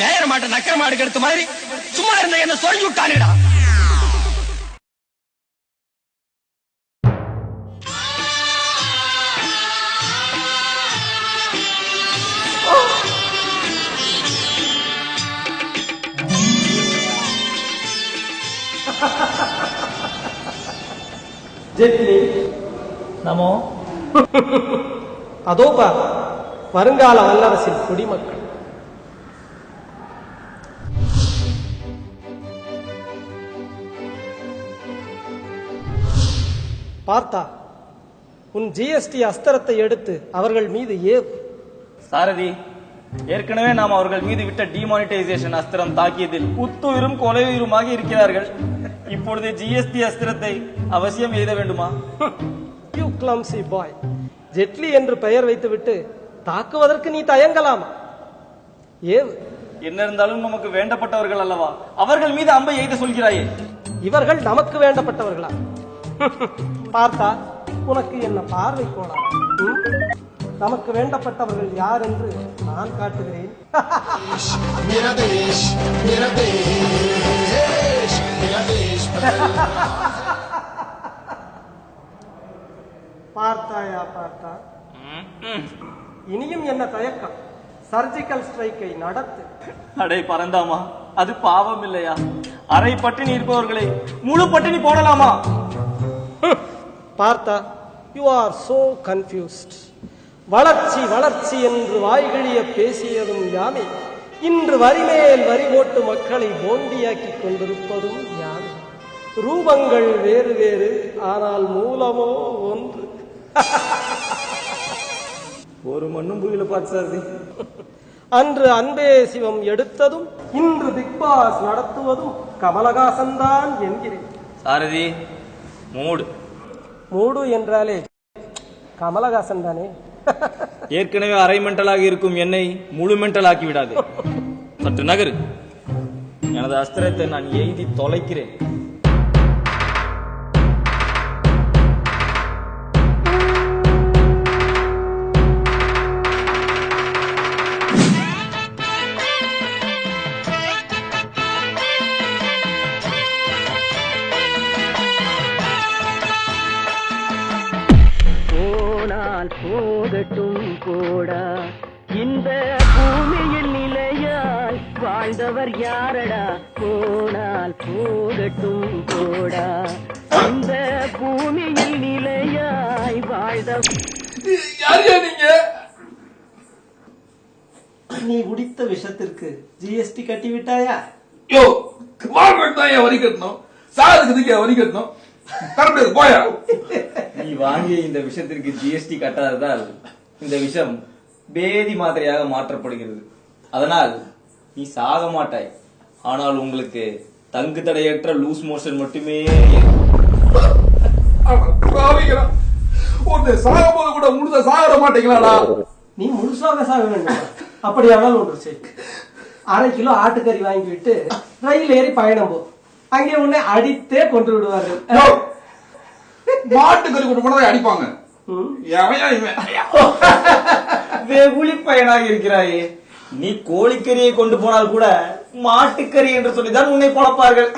நேர மாட்ட நக்கர மாடு எடுத்த மாதிரி சும்மா இருந்த என்ன சொல்லி விட்டானுடா. ஜெட்லி நமோ. அதோ பார் வருங்கால வல்லரசின் குடிமக்கள். பார்த்தா உன் ஜிஎஸ்டி அஸ்திரத்தை எடுத்து அவர்கள் மீது ஏவு. சாரதி, ஏற்கனவே நாம் அவர்கள் மீது விட்ட டிமானிட்டைசேஷன் அஸ்திரம் தாக்கியதில் புத்துயிரும் கொலையுயிருமாக இருக்கிறார்கள். இப்பொழுது ஜிஎஸ்டி அஸ்திரத்தை அவசியம் எழுத வேண்டுமா? யூ கிளம்சி பாய், ஜெட்லி என்று பெயர் வைத்துவிட்டு தாக்குவதற்கு நீ தயங்கலாமா? ஏவு. என்ன இருந்தாலும் நமக்கு வேண்டப்பட்டவர்கள் அல்லவா, அவர்கள் மீது அம்பை எய்த சொல்கிறாயே. இவர்கள் நமக்கு வேண்டப்பட்டவர்களா? பார்த்தா உனக்கு என்ன பார்வை கோளாறு? நமக்கு வேண்டப்பட்டவர்கள் யார் என்று நான் காட்டுகிறேன். பார்த்தாயா பார்த்தா, இனியும் என்ன தயக்கம்? சர்ஜிக்கல் ஸ்ட்ரைக்கை நடத்து. அடே பரந்தாமா, அது பாவம் இல்லையா? அரை பட்டினி இருப்பவர்களை முழு பட்டினி போடலாமா? பார்த்தா, யூ ஆர் சோ கன்ஃபியூஸ்ட். வளர்ச்சி வளர்ச்சி என்று வாய்கிழிய பேசியதும் யாமே, இன்று வரிமேல் வரி போட்டு மக்களை போண்டியாக்கி கொண்டிருப்பதும் யாமே. ரூபங்கள் வேறு வேறு, ஆனால் மூலமோ ஒன்று. ஒரு மண்ணும் புரியல பார்த்து. அன்று அன்பே சிவம் எடுத்ததும் இன்று பிக் பாஸ் நடத்துவதும் கமலஹாசன் தான் என்கிறேன். சாரதி, மூடு. மூடு என்றாலே கமலஹாசன் தானே. ஏற்கனவே அரை மென்டலாக இருக்கும் என்னை முழு மென்டல் ஆக்கி விடாது. சற்று நகரு. எனது அஸ்திரத்தை நான் எய்தி தொலைக்கிறேன். போகட்டும் போடா, இந்த பூமியில் நிலையாய் வாழ்ந்தவர் யாரடா? போனால் போகட்டும் போடா, இந்த பூமியில் நிலையாய் வாழ்ந்தவர் நீங்க. நீ குடித்த விஷத்திற்கு ஜிஎஸ்டி கட்டி விட்டாயா? யோ, வாழ்க்கை தான் வரி கட்டணும், சாதுக்கு வரி கட்டணும். போயா, நீ வாங்கிய இந்த விஷத்திற்கு ஜிஎஸ்டி கட்டாததால் இந்த விஷம் பேதி மாத்திரையாக மாற்றப்படுகிறது. அதனால் நீ சாக மாட்டாய். ஆனால் உங்களுக்கு தங்கு தடையற்ற லூஸ் மோஷன் மட்டுமே. சாகும் போது கூட முழுசா சாக மாட்டீங்களாடா? நீ முழுசாக சாக வேண்டும். அப்படியானால் ஒன்று செய், 1/2 கிலோ ஆட்டுக்கறி வாங்கிவிட்டு ரயில் ஏறி பயணம் போ. அங்கே உன்னை அடித்தே கொண்டு விடுவார்கள். மாட்டுக்கறி கொண்டு போனதை அடிப்பாங்க. வெகுளி பயனாக இருக்கிறாயே. நீ கோழிக்கறியை கொண்டு போனால் கூட மாட்டுக்கறி என்று சொல்லிதான் உன்னை பொழப்பார்கள்.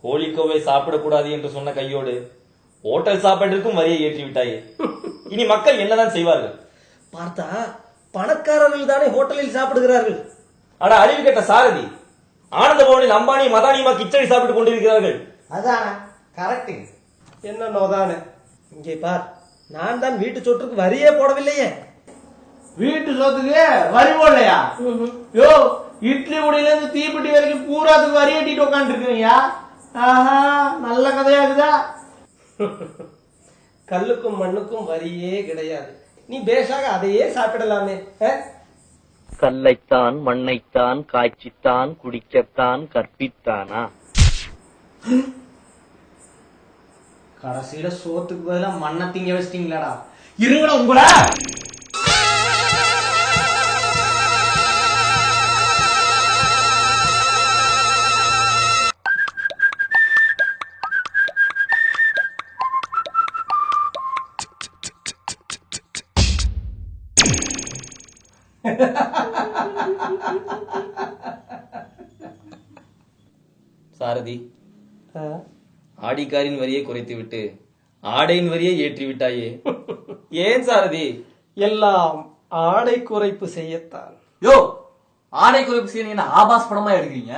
கோழிக்கோவை சாப்பிடக்கூடாது என்று சொன்ன கையோடு ஹோட்டல் சாப்பாட்டிற்கும் வரியை ஏற்றி விட்டாயே. இனி மக்கள் என்னதான் செய்வார்கள்? பார்த்தா பணக்காரர்கள் தானே ஹோட்டலில் சாப்பிடுகிறார்கள். அட அறிவு கேட்ட சாரதி, ஆனந்த பவனில் அம்பானி மதானிமா கிச்சடி சாப்பிட்டுக் கொண்டிருக்கிறார்கள். அதான கரெக்ட். என்ன நோதானே, இங்கே பார், நான் தான் வீட்டு சொத்துக்கு வரியே போடவில்லையே. வீட்டு சொத்துக்கு வரி போடலையா? யோ, இட்லி குடியில இருந்து தீப்பெட்டி வரைக்கும் பூராத்துக்கு வரி கட்டிட்டு உட்காந்து இருக்கீங்க. ஆஹா, நல்ல கதையாகுதா? கல்லுக்கும் மண்ணுக்கும் வரியே கிடையாது. நீ பேஷாக அதையே சாப்பிடலாமே. கல்லைத்தான் மண்ணைத்தான் காய்ச்சித்தான் குடிக்கத்தான் கற்பித்தானா? கடைசியில சோத்துக்கு பதிலா மண்ணை திங்க வச்சிட்டீங்களாடா. இருங்கடா உங்கள. சாரதி, ஆ? ஆடிக்காரின் வரியை குறைத்து விட்டு ஆடையின் வரியை ஏற்றி விட்டாயே, ஏன் சாரதி? எல்லாம் ஆடை குறைப்பு செய்யத்தான். யோ, ஆடை குறைப்பு செய்ய என்ன ஆபாஸ் படமா எடுக்கிறீங்க?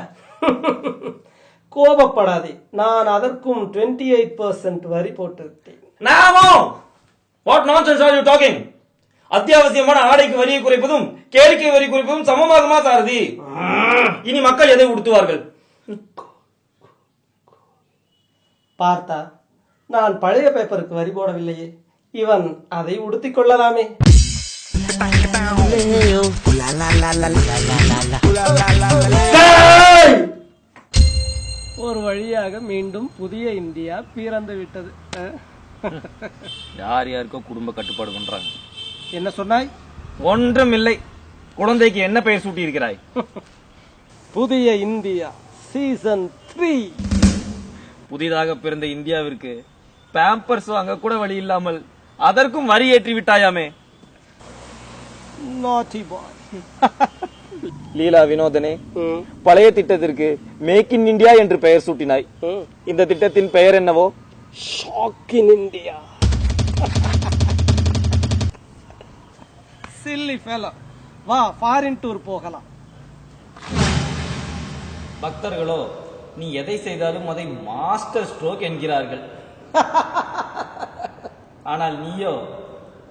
கோபப்படாதே, நான் அதற்கும் 28% வரி போட்டுவிட்டேன். நாமோ what nonsense are you talking? அத்தியாவசியமான ஆடைக்கு வரியை குறைப்பதும் கேளிக்கை வரி குறைப்பதும் சமமாகுமா சாரதி? இனி மக்கள் எதை உடுத்துவார்கள்? பார்த்தா, நான் பழைய பேப்பருக்கு வரி போடவில்லையே, இவன் அதை உடுத்திக் கொள்ளலாமே. ஒரு வழியாக மீண்டும் புதிய இந்தியா பிறந்து விட்டது. யார் யாருக்கோ குடும்ப கட்டுப்பாடு பண்றாங்க. என்ன சொன்னாய்? ஒன்றும் இல்லை. குழந்தைக்கு என்ன பெயர் சூட்டி இருக்கிறாய்? புதிய இந்தியா சீசன் 3. புதிதாக பிறந்த இந்தியாவிற்கு பேம்பர்ஸ் வாங்க கூட வழி இல்லாமல் அதற்கும் வரி ஏற்றி விட்டாயாமே. Naughty boy. லீலா வினோதனே, பழைய திட்டத்திற்கு மேக் இன் இந்தியா என்று பெயர் சூட்டினாய். இந்த திட்டத்தின் பெயர் என்னவோ? Shock in India. Chilli fellow, வா ஃபாரின் டூர் போகலாம். பக்தர்களோ நீ எதை செய்தாலும் அதை மாஸ்டர் ஸ்ட்ரோக் என்கிறார்கள். ஆனால் நீயோ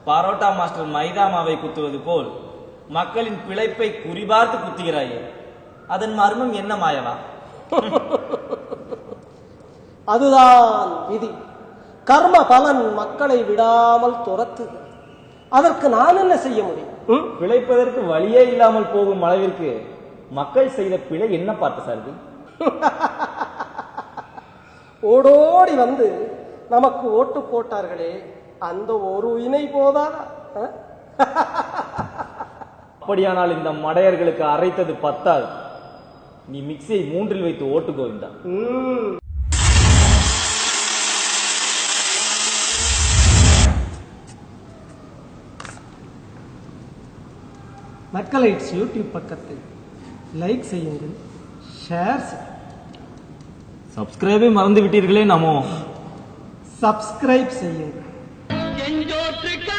பரோட்டா மாஸ்டர் மைதா மாவை குத்துவது போல் மக்களின் பிழைப்பை குறிபார்த்து குத்துகிறாயே. அதன் மர்மம் என்ன மாயவா? அதுதான் விதி. கர்ம பலன் மக்களை விடாமல் துரத்துது. அதற்கு நான் என்ன செய்ய முடியும்? பிழைப்பதற்கு வழியே இல்லாமல் போகும் அளவிற்கு மக்கள் செய்த பிழை என்ன பார்த்த சாரதி? ஓடோடி வந்து நமக்கு ஓட்டு போட்டார்களே, அந்த ஒரு இணை போதாதா? அப்படியானால் இந்த மடையர்களுக்கு அரைத்தது பத்தாது. நீ மிக்சியை 3 வைத்து ஓட்டு கோவிந்தா. நக்கலைட்ஸ் யூடியூப் பக்கத்தை லைக் செய்யுங்கள், ஷேர் செய்யுங்கள். சப்ஸ்கிரைபை மறந்து விட்டீர்களே நமோ. சப்ஸ்கிரைப் செய்யுங்கள். செஞ்சோற்றுக்க